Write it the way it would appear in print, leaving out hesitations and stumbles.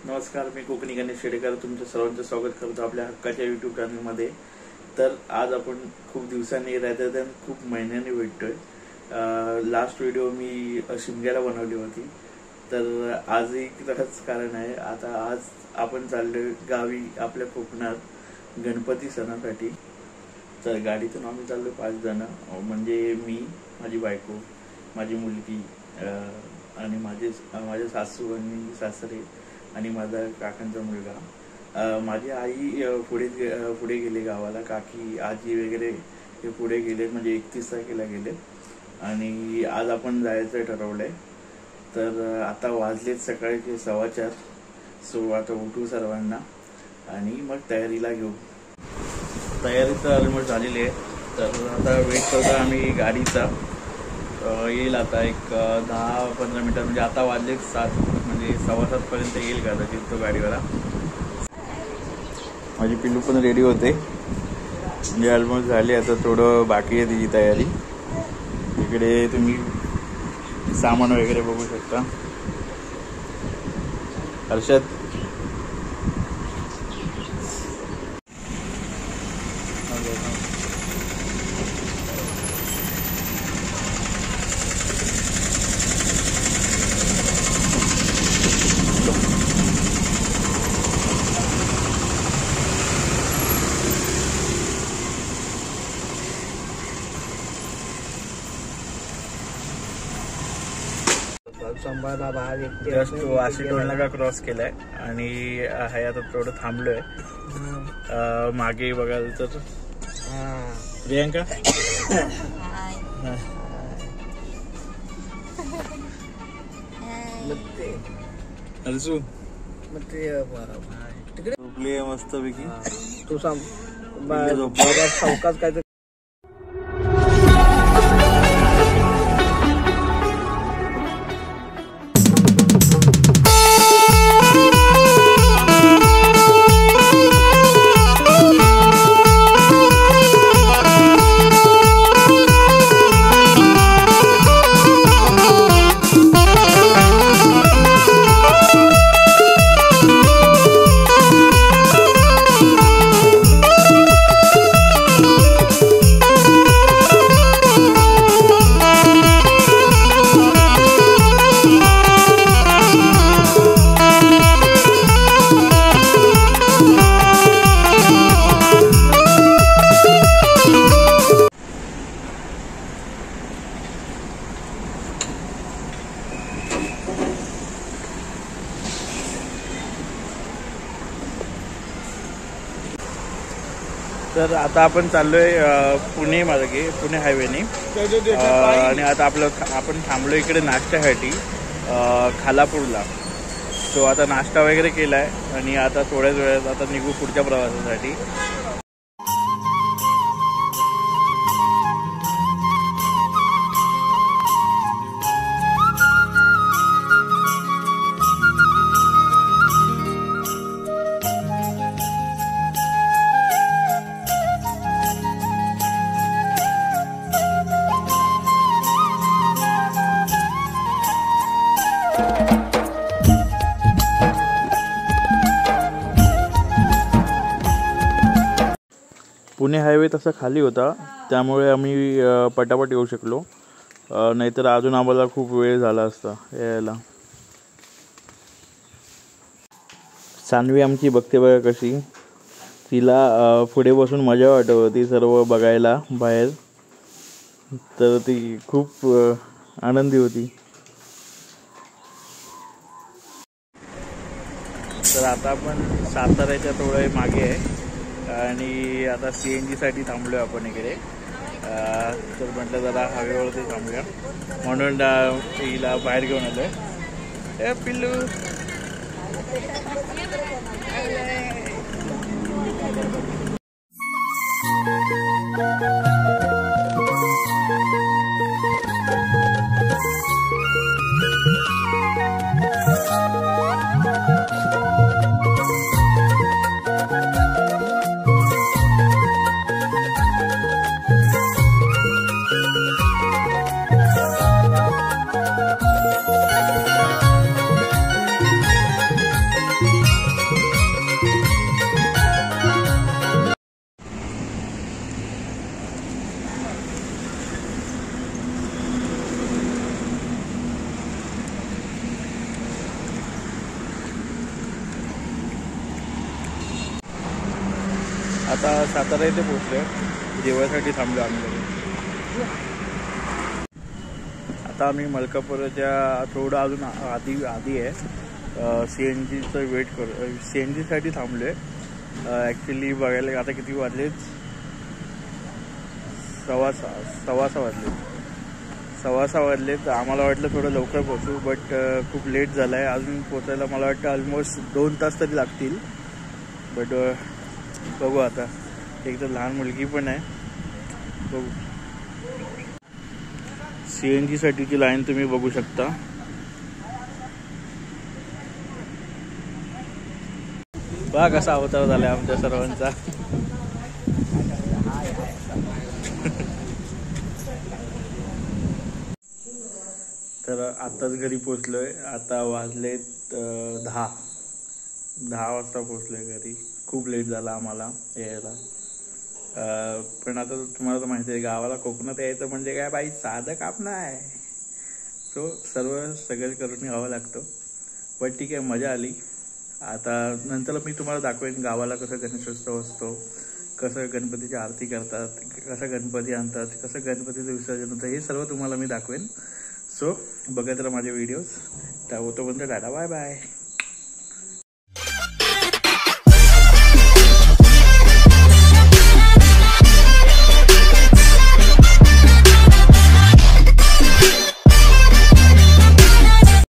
नमस्कार, मी कोकणी गणेश शेडेकर तुमचं सर्वांचं स्वागत करतो आपल्या हक्काच्या यूट्यूब चॅनलमध्ये। तर आज आपण खूप दिवसांनी राहते तर खूप महिन्यांनी भेटतोय। लास्ट व्हिडिओ मी शिमग्याला बनवली होती, तर आजही तसंच कारण आहे। आता आज आपण चाललोय गावी आपल्या कोकणात गणपती सणासाठी। तर गाडीतून आम्ही चाललो 5 जण, म्हणजे मी, माझी बायको, माझी मुलगी आणि माझे सासू आणि सासरे आणि माझा काकांचा मुलगा। माझी आई पुढे गेले गावाला, काकी आजी वगैरे हे पुढे गेले, म्हणजे 31 तारखेला गेले आणि आज आपण जायचं ठरवलंय। तर आता वाजलेत सकाळचे 4:15, सो आता उठू सर्वांना आणि मग तयारीला घेऊ। तयारी तर ऑलमोस्ट झालेली आहे, तर आता वेट करतो आम्ही गाडीचा। येईल आता एक 10-15 मिनिटात, म्हणजे आता वाजले 7, म्हणजे 7:15 पर्यंत येईल कदाचित तो गाडीवाला। माझी पिल्लू पण रेडी होते, म्हणजे ऑलमोस्ट झाली, आता थोडं बाकी आहे तिची तयारी। इकडे तुम्ही सामान वगैरे बघू शकता। हर्षद जस्ट वाशीटोल नाका क्रॉस केलाय आणि आहे आता थोडं थांबलोय। मागे बघाल तर प्रियांका अर्जू झोपली आहे मस्त पैकी। तू चौकात काय तर आता आपण चाललोय पुणे मार्गे, पुणे हायवेने। आणि आता आपण थांबलो इकडे नाश्त्यासाठी खालापूरला। सो आता नाश्ता वगैरे केलाय आणि आता थोड्याच वेळात आता निघू पुढच्या प्रवासासाठी। पुणे हायवे तसा खाली होता, त्यामुळे आम्ही पटापट येऊ शकलो, नाहीतर अजून आम्हाला खूप वेळ झाला असता यायला। सानवी आमची बघते बघा कशी, तिला पुढे बसून मजा वाटत होती सर्व बघायला बाहेर, तर ती खूप आनंदी होती। तर आता आपण साताऱ्याच्या थोडं मागे आहे आणि आता CNG साठी थांबलोय आपण इकडे। तर म्हटलं जरा हवेवरती थांबूया, म्हणून हिला बाहेर घेऊन आलोय। ए पिल्लू, आता सातारा इथे पोहोचलो, जेवायसाठी थांबलो आम्ही. आता आम्ही मलकापूरच्या थोडं अजून आधी आहे. CNGचं वेट करू, CNGसाठी थांबलो आहे. ॲक्च्युली बघायला आता किती वाजलेत, 6:15 वाजलेत. आम्हाला वाटलं थोडं लवकर पोहोचू, बट खूप लेट झालं आहे. अजून पोचायला मला वाटतं ऑलमोस्ट 2 तास तरी लागतील. बट बघू आता, एक तर लहान मुलगी पण आहे, बघू. CNGसाठीची लाईन तुम्ही बघू शकता. बघा कसा अवतार झालाय आमच्या सर्वांचा. तर आत्ताच घरी पोचलोय. आता वाजलेत 10 वाजता पोचलोय घरी. खूप लेट झाला आम्हाला यायला. पण आता तुम्हाला तर माहिती आहे, गावाला कोकणात यायचं म्हणजे काय बाई साधं काम नाही. सो सगळं करून यावं लागतं. पण ठीक आहे, मजा आली. आता नंतर मी तुम्हाला दाखवेन गावाला कसं गणेशोत्सव असतो, कसं गणपतीची आरती करतात, कसं गणपती आणतात, कसं गणपतीचं विसर्जन होतं, हे सर्व तुम्हाला मी दाखवेन. सो बघत राहा माझे व्हिडिओज. तोपर्यंत टाटा, बाय बाय.